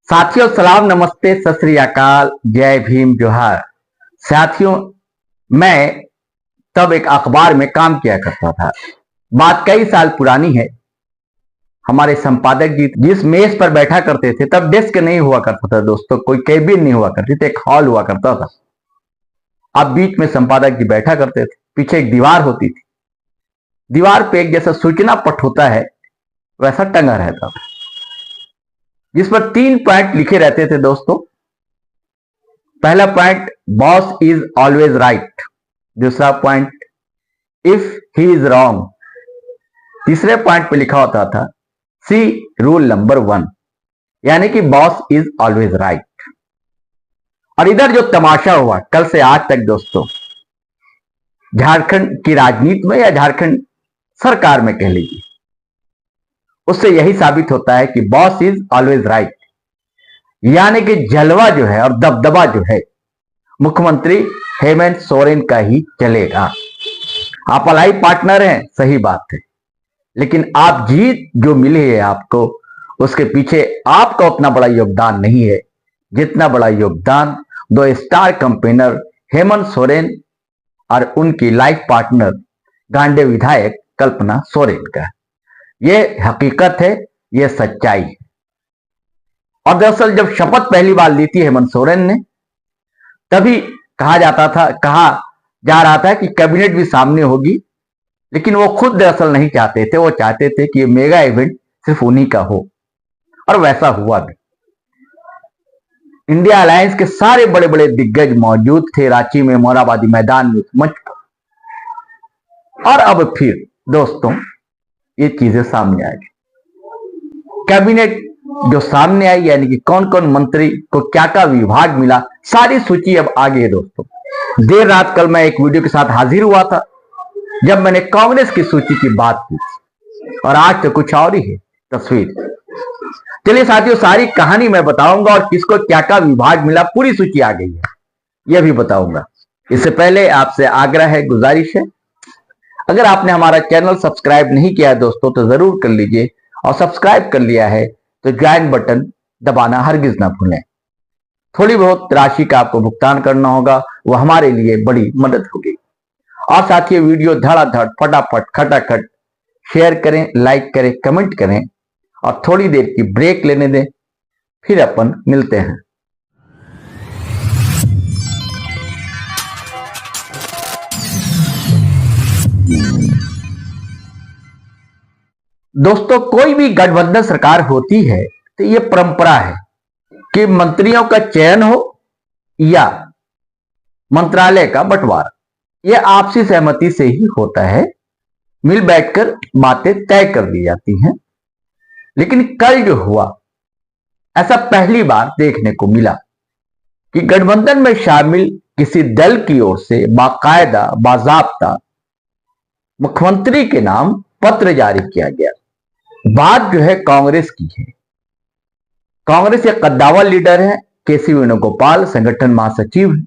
साथियों सलाम नमस्ते सत श्री अकाल जय भीम जोहार। साथियों मैं तब एक अखबार में काम किया करता था। बात कई साल पुरानी है। हमारे संपादक जी जिस मेज पर बैठा करते थे तब डेस्क नहीं हुआ करता था दोस्तों, कोई केबिन नहीं हुआ करती थी, एक हॉल हुआ करता था। अब बीच में संपादक जी बैठा करते थे, पीछे एक दीवार होती थी। दीवार पे एक जैसा सूचना पट होता है वैसा टंगा रहता था, जिस पर 3 पॉइंट लिखे रहते थे दोस्तों। पहला point, boss is always right. दूसरा point, if he is wrong. तीसरे पॉइंट पे लिखा होता था सी रूल नंबर 1, यानी कि बॉस इज ऑलवेज राइट। और इधर जो तमाशा हुआ कल से आज तक दोस्तों, झारखंड की राजनीति में या झारखंड सरकार में कह लीजिए, उससे यही साबित होता है कि बॉस इज ऑलवेज राइट, यानी कि जलवा जो है और दबदबा जो है मुख्यमंत्री हेमंत सोरेन का ही चलेगा। आप अलाई पार्टनर हैं, सही बात है, लेकिन आप जीत जो मिली है आपको, उसके पीछे आपका उतना बड़ा योगदान नहीं है जितना बड़ा योगदान 2 स्टार कंपेनर हेमंत सोरेन और उनकी लाइफ पार्टनर गांडे विधायक कल्पना सोरेन का। यह हकीकत है, यह सच्चाई है। और दरअसल जब शपथ पहली बार ली थी हेमंत सोरेन ने, तभी कहा जा रहा था कि कैबिनेट भी सामने होगी, लेकिन वो खुद दरअसल नहीं चाहते थे। वो चाहते थे कि ये मेगा इवेंट सिर्फ उन्हीं का हो, और वैसा हुआ भी। इंडिया अलायंस के सारे बड़े बड़े दिग्गज मौजूद थे रांची में, मोराबादी मैदान में, उस मंच पर। और अब फिर दोस्तों ये चीजें सामने आई, कैबिनेट जो सामने आई, यानी कि कौन कौन मंत्री को क्या क्या विभाग मिला, सारी सूची अब आ गई है दोस्तों। देर रात कल मैं एक वीडियो के साथ हाजिर हुआ था जब मैंने कांग्रेस की सूची की बात की, और आज तो कुछ और ही है तस्वीर। चलिए साथियों, सारी कहानी मैं बताऊंगा और किसको क्या क्या विभाग मिला, पूरी सूची आ गई है, यह भी बताऊंगा। इससे पहले आपसे आग्रह है, गुजारिश है, अगर आपने हमारा चैनल सब्सक्राइब नहीं किया है दोस्तों तो जरूर कर लीजिए, और सब्सक्राइब कर लिया है तो ज्वाइन बटन दबाना हरगिज ना भूलें। थोड़ी बहुत राशि का आपको भुगतान करना होगा, वह हमारे लिए बड़ी मदद होगी। और साथियों वीडियो धड़ाधड़ फटाफट खटाखट शेयर करें, लाइक करें, कमेंट करें, और थोड़ी देर की ब्रेक लेने दें, फिर अपन मिलते हैं। दोस्तों कोई भी गठबंधन सरकार होती है तो यह परंपरा है कि मंत्रियों का चयन हो या मंत्रालय का बंटवारा, यह आपसी सहमति से ही होता है। मिल बैठकर बातें तय कर दी जाती हैं। लेकिन कल जो हुआ, ऐसा पहली बार देखने को मिला कि गठबंधन में शामिल किसी दल की ओर से बाकायदा बाजाब्ता मुख्यमंत्री के नाम पत्र जारी किया गया। बात जो है कांग्रेस की है। कांग्रेस एक कद्दावर लीडर है, केसी वेणुगोपाल संगठन महासचिव है।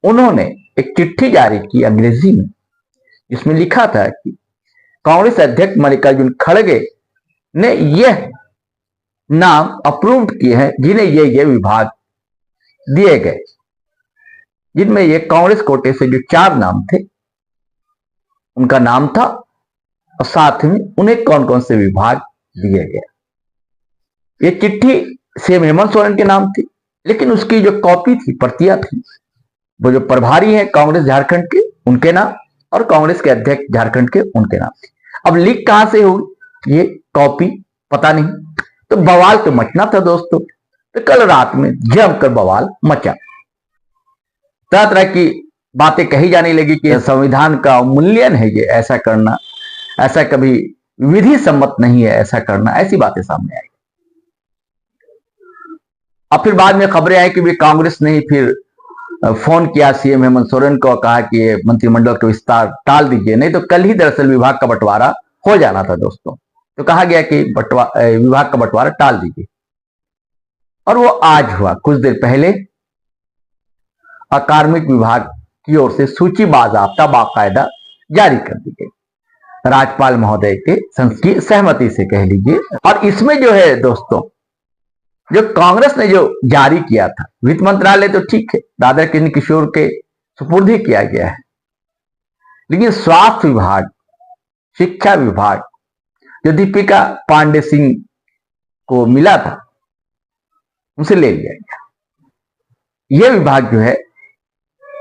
उन्होंने एक चिट्ठी जारी की अंग्रेजी में, जिसमें लिखा था कि कांग्रेस अध्यक्ष मल्लिकार्जुन खड़गे ने यह नाम अप्रूव किए हैं जिन्हें ये विभाग दिए गए, जिनमें ये कांग्रेस कोटे से जो 4 नाम थे उनका नाम था, और साथ में उन्हें कौन कौन से विभाग दिए गए। ये चिट्ठी सीएम हेमंत सोरेन के नाम थी, लेकिन उसकी जो कॉपी थी, प्रतियां थी, वो जो प्रभारी है कांग्रेस झारखंड के उनके नाम, और कांग्रेस के अध्यक्ष झारखंड के उनके नाम थी। अब लीक कहां से हुई ये कॉपी पता नहीं, तो बवाल तो मचना था दोस्तों। तो कल रात में जमकर बवाल मचा, तरह तरह की बातें कही जाने लगी कि संविधान का उल्लंघन है ये ऐसा करना, ऐसा कभी विधि सम्मत नहीं है ऐसा करना, ऐसी बातें सामने आई। अब फिर बाद में खबरें आई कि भी कांग्रेस ने फिर फोन किया सीएम हेमंत सोरेन को, कहा कि ये मंत्रिमंडल का विस्तार टाल दीजिए, नहीं तो कल ही दरअसल विभाग का बंटवारा हो जाना था दोस्तों। तो कहा गया कि विभाग का बंटवारा टाल दीजिए, और वो आज हुआ। कुछ देर पहले अकार्मिक विभाग की ओर से सूची बाजाब्ता बाकायदा जारी कर दी गई, राज्यपाल महोदय के सहमति से कह लीजिए। और इसमें जो है दोस्तों जो कांग्रेस ने जो जारी किया था, वित्त मंत्रालय तो ठीक है, दादरा किशोर के सुपुर्द ही किया गया है, लेकिन स्वास्थ्य विभाग, शिक्षा विभाग जो दीपिका पांडे सिंह को मिला था उनसे ले लिया गया। यह विभाग जो है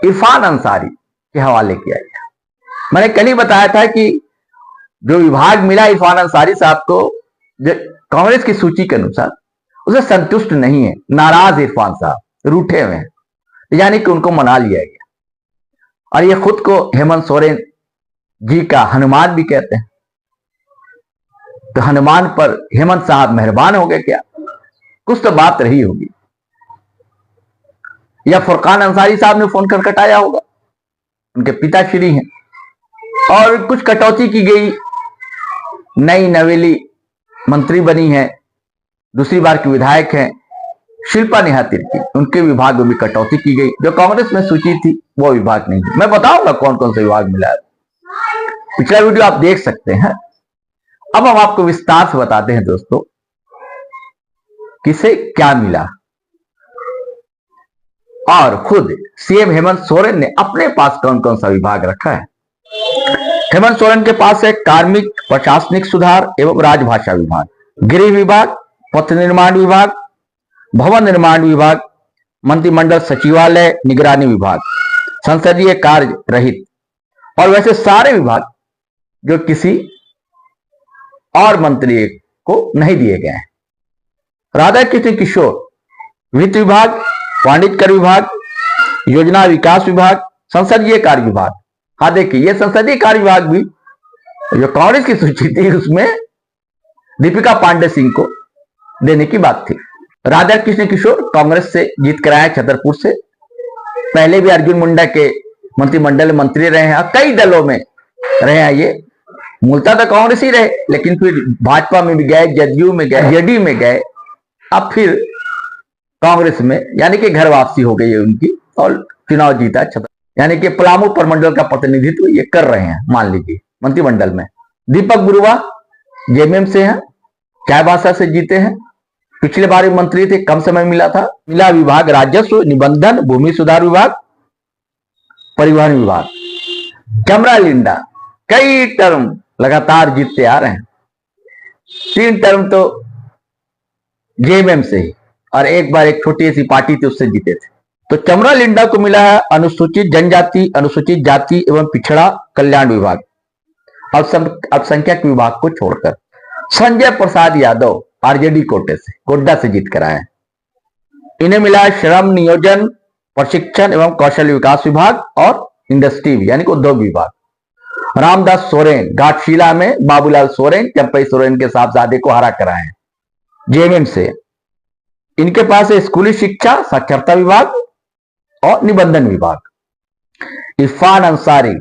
इरफान अंसारी के हवाले किया गया। मैंने कल ही बताया था कि जो विभाग मिला इरफान अंसारी साहब को, कांग्रेस की सूची के अनुसार उसे संतुष्ट नहीं है, नाराज इरफान साहब, रूठे हुए हैं, यानी कि उनको मना लिया गया। और ये खुद को हेमंत सोरेन जी का हनुमान भी कहते हैं, तो हनुमान पर हेमंत साहब मेहरबान हो गए क्या? कुछ तो बात रही होगी, या फुरकान अंसारी साहब ने फोन खटखटाया होगा, उनके पिताश्री हैं, और कुछ कटौती की गई, नई नवेली मंत्री बनी है, दूसरी बार की विधायक हैं शिल्पा नेहा तिर्की, उनके विभाग में भी कटौती की गई। जो कांग्रेस में सूची थी वो विभाग नहीं थी। मैं बताऊंगा कौन कौन से विभाग मिला है, पिछला वीडियो आप देख सकते हैं। अब हम आपको विस्तार से बताते हैं दोस्तों किसे क्या मिला, और खुद सीएम हेमंत सोरेन ने अपने पास कौन कौन सा विभाग रखा है। हेमंत सोरेन के पास है कार्मिक प्रशासनिक सुधार एवं राजभाषा विभाग, गृह विभाग, पथ निर्माण विभाग, भवन निर्माण विभाग, मंत्रिमंडल सचिवालय निगरानी विभाग, संसदीय कार्य रहित, और वैसे सारे विभाग जो किसी और मंत्री को नहीं दिए गए हैं। राधा कृष्ण किशोर वित्त विभाग, वाणिज्य कर विभाग, योजना विकास विभाग, संसदीय कार्य विभाग। हाँ देखिए, यह संसदीय कार्य विभाग भी जो कांग्रेस की सूची थी उसमें दीपिका पांडे सिंह को देने की बात थी। राधा कृष्ण किशोर कांग्रेस से जीत कर आए छतरपुर से, पहले भी अर्जुन मुंडा के मंत्रिमंडल मंत्री रहे हैं, कई दलों में रहे हैं। ये मूलतः तो कांग्रेस ही रहे, लेकिन फिर भाजपा में भी गए, जदयू में गए, जेडी में गए, अब फिर कांग्रेस में, यानी कि घर वापसी हो गई है उनकी, और चुनाव जीता छतर, यानी कि पलामू प्रमंडल का प्रतिनिधित्व ये कर रहे हैं, मान लीजिए मंत्रिमंडल में। दीपक बुरुआ जेएमएम से हैं, चाईबासा से जीते हैं, पिछले बार मंत्री थे, कम समय मिला था। मिला विभाग राजस्व, निबंधन, भूमि सुधार विभाग, परिवहन विभाग। चमरा लिंडा कई टर्म लगातार जीतते आ रहे हैं, 3 टर्म तो जेएमएम से ही, और एक बार एक छोटी सी पार्टी थी उससे जीते थे। तो चमरा लिंडा को मिला है अनुसूचित जनजाति, अनुसूचित जाति एवं पिछड़ा कल्याण विभाग, अल्पसंख्यक विभाग को छोड़कर। संजय प्रसाद यादव आरजेडी कोटे से, गोड्डा से जीत कर आए। इन्हें मिला श्रम नियोजन, प्रशिक्षण एवं कौशल विकास विभाग और इंडस्ट्री यानी कि उद्योग विभाग। रामदास सोरेन घाटशिला में बाबूलाल सोरेन, चंपई सोरेन के साहबजादे को हरा कर आए जेएमएम से। इनके पास है स्कूली शिक्षा, साक्षरता विभाग और निबंधन विभाग। इरफान अंसारी,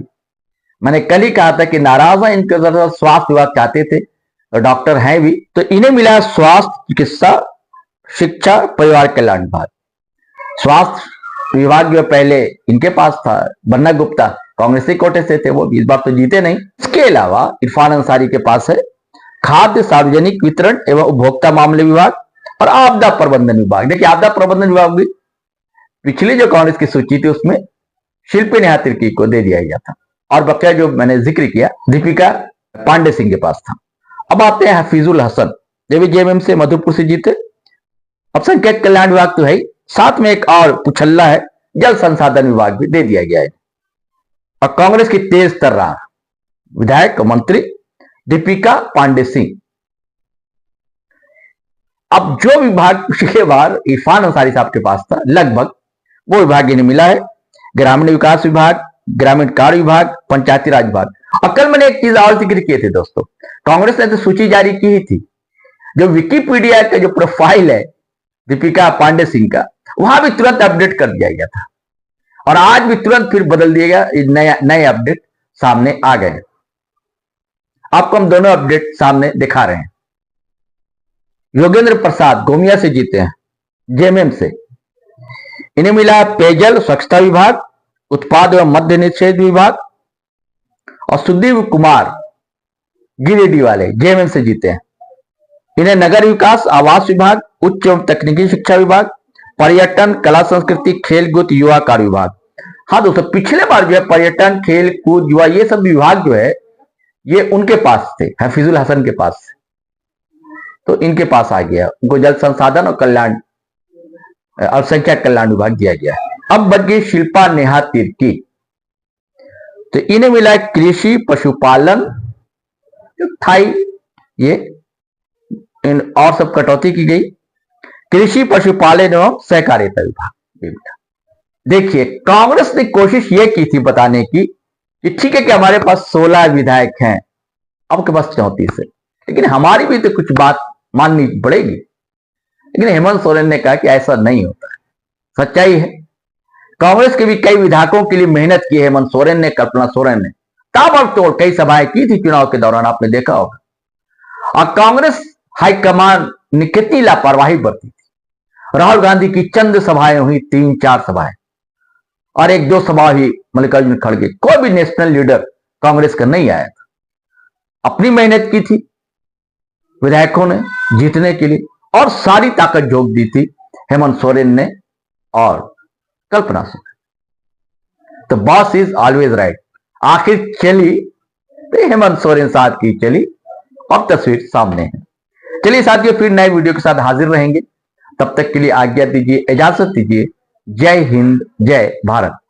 मैंने कल ही कहा था कि नाराज है इनके तरफ, स्वास्थ्य विभाग चाहते थे, तो डॉक्टर हैं भी, तो इन्हें मिला स्वास्थ्य, चिकित्सा, शिक्षा, परिवार कल्याण विभाग। स्वास्थ्य विभाग जो पहले इनके पास था, बन्ना गुप्ता कांग्रेसी कोटे से थे, वो इस बार तो जीते नहीं। इसके अलावा इरफान अंसारी के पास है खाद्य सार्वजनिक वितरण एवं उपभोक्ता मामले विभाग और आपदा प्रबंधन विभाग। देखिए, आपदा प्रबंधन विभाग भी पिछली जो कांग्रेस की सूची थी उसमें शिल्पा नेहा तिर्की को दे दिया गया था, और बकाया जो मैंने जिक्र किया दीपिका पांडे सिंह के पास था। अब आते हैं हफीजुल हसन, ये भी जेएमएम से मधुपुर से जीते। अल्पसंख्यक कल्याण विभाग तो है, साथ में एक और पुछल्ला है, जल संसाधन विभाग भी दे दिया गया है। और कांग्रेस की तेज तर्रार विधायक मंत्री दीपिका पांडे सिंह। अब जो विभाग पिछले बार इरफान अंसारी साहब के पास था लगभग, वो विभाग इन्हें मिला है। ग्रामीण विकास विभाग, ग्रामीण कार्य विभाग, पंचायती राज विभाग। और कल मैंने एक चीज और जिक्र किए थे दोस्तों, कांग्रेस ने तो सूची जारी की ही थी, जो विकिपीडिया का जो प्रोफाइल है दीपिका पांडे सिंह का, वहां भी तुरंत अपडेट कर दिया गया था, और आज भी तुरंत फिर बदल दिया गया, नए अपडेट सामने आ गए। आपको हम दोनों अपडेट सामने दिखा रहे हैं। योगेंद्र प्रसाद गोमिया से जीते हैं जेएमएम से, इन्हें मिला पेयजल स्वच्छता विभाग, उत्पाद एवं मद्य निषेध विभाग। और सुदीप कुमार गिरिडीह वाले जेएमएम से जीते हैं, इन्हें नगर विकास, आवास विभाग, उच्च एवं तकनीकी शिक्षा विभाग, पर्यटन, कला संस्कृति, खेल कूद, युवा कार्य विभाग। हाँ दोस्तों, पिछले बार जो है पर्यटन, खेल कूद, युवा, ये सब विभाग जो है ये उनके पास थे, हफीजुल हसन के पास, तो इनके पास आ गया। उनको जल संसाधन और कल्याण, अल्पसंख्यक कल्याण विभाग दिया गया। अब बच गई शिल्पा नेहा तिर्की, तो इन्हें मिला कृषि पशुपालन, जो थाई, ये इन और सब कटौती की गई। कृषि पशुपालन एवं सहकारिता विभाग। देखिए, कांग्रेस ने कोशिश ये की थी बताने की कि ठीक है कि हमारे पास 16 विधायक हैं, आपके पास 34 है, लेकिन हमारी भी तो कुछ बात माननी पड़ेगी। लेकिन हेमंत सोरेन ने कहा कि ऐसा नहीं होता है। सच्चाई है, कांग्रेस के भी कई विधायकों के लिए मेहनत की हेमंत सोरेन ने, कल्पना सोरेन ने ताबड़तोड़ कई सभाएं की थी चुनाव के दौरान, आपने देखा होगा। और कांग्रेस हाईकमान ने कितनी लापरवाही बरती थी। राहुल गांधी की चंद सभाएं हुई, 3-4 सभाएं, और 1-2 सभा ही मल्लिकार्जुन खड़गे, कोई भी नेशनल लीडर कांग्रेस का नहीं आया था। अपनी मेहनत की थी विधायकों ने जीतने के लिए, और सारी ताकत झोंक दी थी हेमंत सोरेन ने और कल्पना सोरेन। तो बॉस इज ऑलवेज राइट। आखिर चली तो हेमंत सोरेन साथ की चली, और तस्वीर सामने है। चलिए साथियों, फिर नए वीडियो के साथ हाजिर रहेंगे। तब तक के लिए आज्ञा दीजिए, इजाजत दीजिए। जय हिंद, जय भारत।